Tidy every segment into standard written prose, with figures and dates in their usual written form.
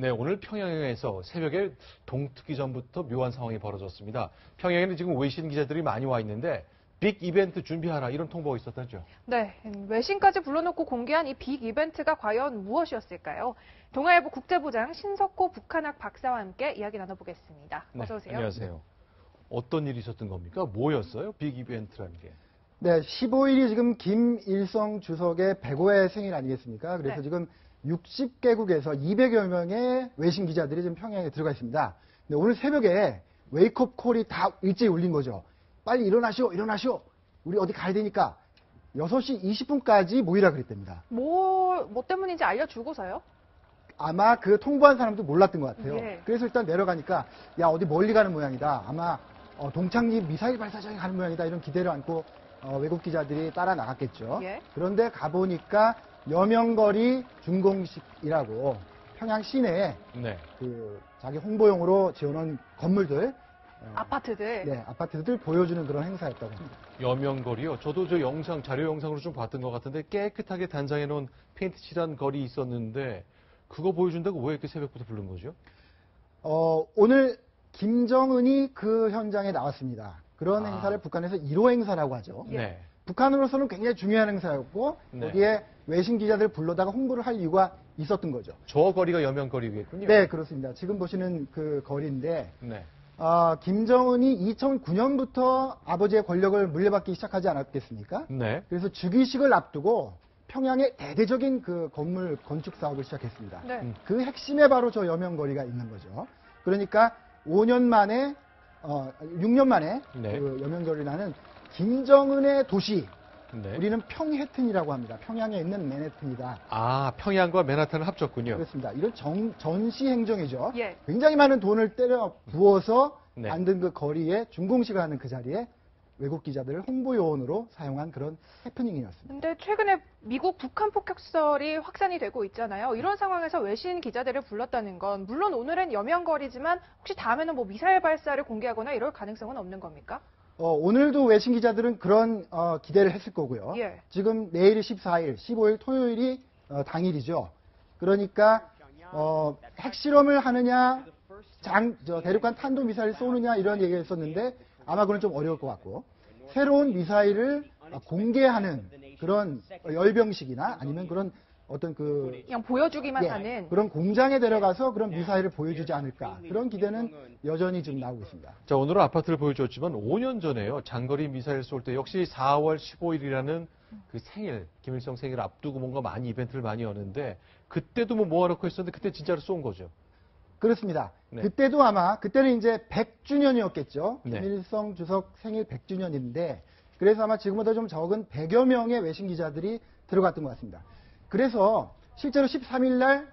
네, 오늘 평양에서 새벽에 동트기 전부터 묘한 상황이 벌어졌습니다. 평양에는 지금 외신 기자들이 많이 와 있는데 빅 이벤트 준비하라 이런 통보가 있었다죠. 네, 외신까지 불러놓고 공개한 이 빅 이벤트가 과연 무엇이었을까요? 동아일보 국제부장 신석호 북한학 박사와 함께 이야기 나눠보겠습니다. 어서 오세요. 네, 안녕하세요. 어떤 일이 있었던 겁니까? 뭐였어요? 빅 이벤트라는 게. 네, 15일이 지금 김일성 주석의 105회 생일 아니겠습니까? 그래서 네. 지금 60개국에서 200여 명의 외신 기자들이 지금 평양에 들어가 있습니다. 근데 오늘 새벽에 웨이크업 콜이 다 일제히 울린 거죠. 빨리 일어나시오, 일어나시오. 우리 어디 가야 되니까 6시 20분까지 모이라 그랬답니다. 뭐 때문인지 알려주고서요? 아마 그 통보한 사람도 몰랐던 것 같아요. 예. 그래서 일단 내려가니까 야 어디 멀리 가는 모양이다. 아마 동창리 미사일 발사장에 가는 모양이다. 이런 기대를 안고 외국 기자들이 따라 나갔겠죠. 예. 그런데 가보니까 여명거리 준공식이라고 평양 시내에 네. 그 자기 홍보용으로 지어놓은 건물들, 아파트들. 네, 아파트들 보여주는 그런 행사였다고 합니다. 여명거리요. 저도 저 영상, 자료 영상으로 좀 봤던 것 같은데 깨끗하게 단장해 놓은 페인트 칠한 거리 있었는데 그거 보여준다고 왜 이렇게 새벽부터 부른 거죠? 오늘 김정은이 그 현장에 나왔습니다. 그런 아. 행사를 북한에서 1호 행사라고 하죠. 예. 네. 북한으로서는 굉장히 중요한 행사였고 네. 거기에 외신 기자들 불러다가 홍보를 할 이유가 있었던 거죠. 거리가 여명거리겠군요. 네, 그렇습니다. 지금 보시는 그 거리인데 네. 김정은이 2009년부터 아버지의 권력을 물려받기 시작하지 않았겠습니까? 네. 그래서 즉위식을 앞두고 평양에 대대적인 그 건물 건축 사업을 시작했습니다. 네. 그 핵심에 바로 저 여명거리가 있는 거죠. 그러니까 5년 만에, 6년 만에 네. 그 여명거리라는 김정은의 도시, 네. 우리는 평해튼이라고 합니다. 평양에 있는 맨해튼이다. 아, 평양과 맨하탄을 합쳤군요. 그렇습니다. 이런 전시 행정이죠. 예. 굉장히 많은 돈을 때려 부어서 네. 만든 그 거리에 준공식을 하는 그 자리에 외국 기자들을 홍보 요원으로 사용한 그런 해프닝이었습니다. 근데 최근에 미국 북한 폭격설이 확산이 되고 있잖아요. 이런 상황에서 외신 기자들을 불렀다는 건 물론 오늘은 여명거리지만 혹시 다음에는 뭐 미사일 발사를 공개하거나 이럴 가능성은 없는 겁니까? 오늘도 외신 기자들은 그런 기대를 했을 거고요. 예. 지금 내일이 14일, 15일 토요일이 당일이죠. 그러니까 핵실험을 하느냐, 대륙간 탄도미사일을 쏘느냐 이런 얘기가 있었는데 아마 그건 좀 어려울 것 같고 새로운 미사일을 공개하는 그런 열병식이나 아니면 그런 어떤 그냥 보여주기만 하는. 그런 공장에 데려가서 그런 미사일을 보여주지 않을까 그런 기대는 여전히 지금 나오고 있습니다. 자, 오늘은 아파트를 보여줬지만 5년 전에요. 장거리 미사일 쏠 때 역시 4월 15일이라는 그 생일, 김일성 생일 앞두고 뭔가 많이 이벤트를 많이 여는데 그때도 뭐 모아놓고 했었는데 그때 진짜로 쏜 거죠. 그렇습니다. 네. 그때도 아마 그때는 이제 100주년이었겠죠. 네. 김일성 주석 생일 100주년인데 그래서 아마 지금보다 좀 적은 100여 명의 외신 기자들이 들어갔던 것 같습니다. 그래서 실제로 13일 날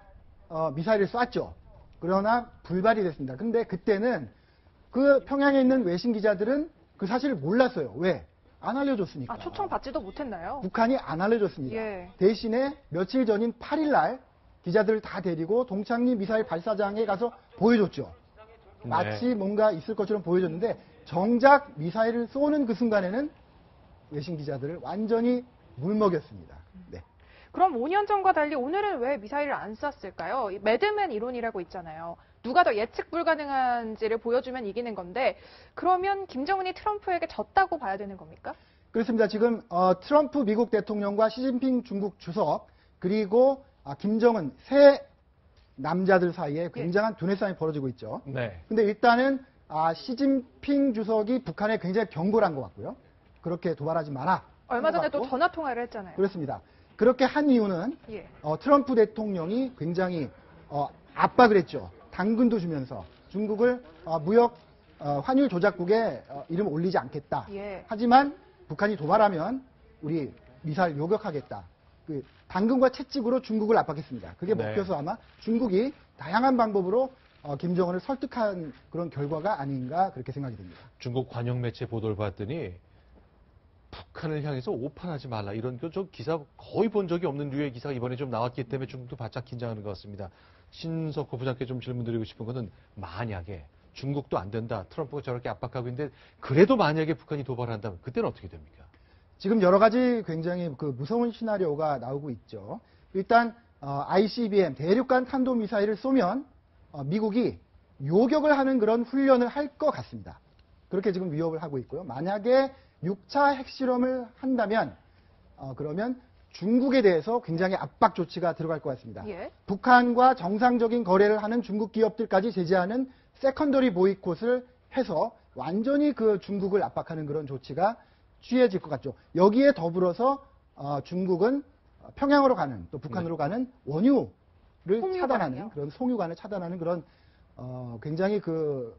미사일을 쐈죠. 그러나 불발이 됐습니다. 근데 그때는 그 평양에 있는 외신 기자들은 그 사실을 몰랐어요. 왜? 안 알려줬으니까. 초청 받지도 못했나요? 북한이 안 알려줬습니다. 예. 대신에 며칠 전인 8일 날 기자들을 다 데리고 동창리 미사일 발사장에 가서 보여줬죠. 마치 뭔가 있을 것처럼 보여줬는데 정작 미사일을 쏘는 그 순간에는 외신 기자들을 완전히 물먹였습니다. 네. 그럼 5년 전과 달리 오늘은 왜 미사일을 안 쐈을까요? 이 매드맨 이론이라고 있잖아요. 누가 더 예측 불가능한지를 보여주면 이기는 건데 그러면 김정은이 트럼프에게 졌다고 봐야 되는 겁니까? 그렇습니다. 지금 트럼프 미국 대통령과 시진핑 중국 주석 그리고 김정은 세 남자들 사이에 굉장한 두뇌 싸움이 벌어지고 있죠. 네. 근데 일단은 시진핑 주석이 북한에 굉장히 경고를 한 것 같고요. 그렇게 도발하지 마라. 얼마 전에 또 같고. 전화 통화를 했잖아요. 그렇습니다. 그렇게 한 이유는 예. 트럼프 대통령이 굉장히 압박을 했죠. 당근도 주면서 중국을 무역 환율 조작국에 이름 올리지 않겠다. 예. 하지만 북한이 도발하면 우리 미사일 요격하겠다. 그 당근과 채찍으로 중국을 압박했습니다. 그게 네. 먹혀서 아마 중국이 다양한 방법으로 김정은을 설득한 그런 결과가 아닌가 그렇게 생각이 됩니다. 중국 관영 매체 보도를 봤더니 북한을 향해서 오판하지 말라 이런 저 기사 거의 본 적이 없는 류의 기사가 이번에 좀 나왔기 때문에 중국도 바짝 긴장하는 것 같습니다. 신석호 부장께 좀 질문드리고 싶은 것은 만약에 중국도 안 된다. 트럼프가 저렇게 압박하고 있는데 그래도 만약에 북한이 도발한다면 그때는 어떻게 됩니까? 지금 여러 가지 굉장히 그 무서운 시나리오가 나오고 있죠. 일단 ICBM 대륙간 탄도미사일을 쏘면 미국이 요격을 하는 그런 훈련을 할 것 같습니다. 그렇게 지금 위협을 하고 있고요. 만약에 6차 핵실험을 한다면 그러면 중국에 대해서 굉장히 압박 조치가 들어갈 것 같습니다. 예. 북한과 정상적인 거래를 하는 중국 기업들까지 제재하는 세컨더리 보이콧을 해서 완전히 그 중국을 압박하는 그런 조치가 취해질 것 같죠. 여기에 더불어서 중국은 평양으로 가는 또 북한으로 가는 원유를 송유관이요. 차단하는 그런 송유관을 차단하는 그런 굉장히 그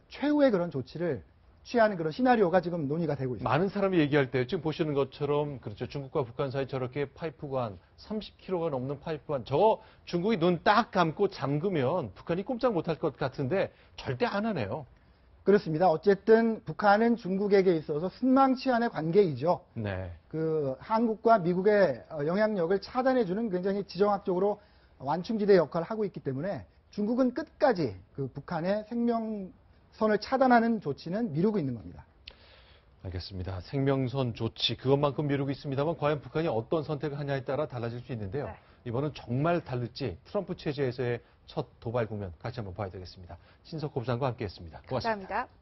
최후의 그런 조치를 취하는 그런 시나리오가 지금 논의가 되고 있습니다. 많은 사람이 얘기할 때 지금 보시는 것처럼 그렇죠. 중국과 북한 사이 저렇게 파이프관 30km가 넘는 파이프관 저거 중국이 눈 딱 감고 잠그면 북한이 꼼짝 못할 것 같은데 절대 안 하네요. 그렇습니다. 어쨌든 북한은 중국에게 있어서 순망치한의 관계이죠. 네. 그 한국과 미국의 영향력을 차단해주는 굉장히 지정학적으로 완충지대 역할을 하고 있기 때문에 중국은 끝까지 그 북한의 생명선을 차단하는 조치는 미루고 있는 겁니다. 알겠습니다. 생명선 조치 그것만큼 미루고 있습니다만 과연 북한이 어떤 선택을 하냐에 따라 달라질 수 있는데요. 네. 이번은 정말 다를지 트럼프 체제에서의 첫 도발 국면 같이 한번 봐야 되겠습니다. 신석호 부장과 함께했습니다. 고맙습니다. 감사합니다.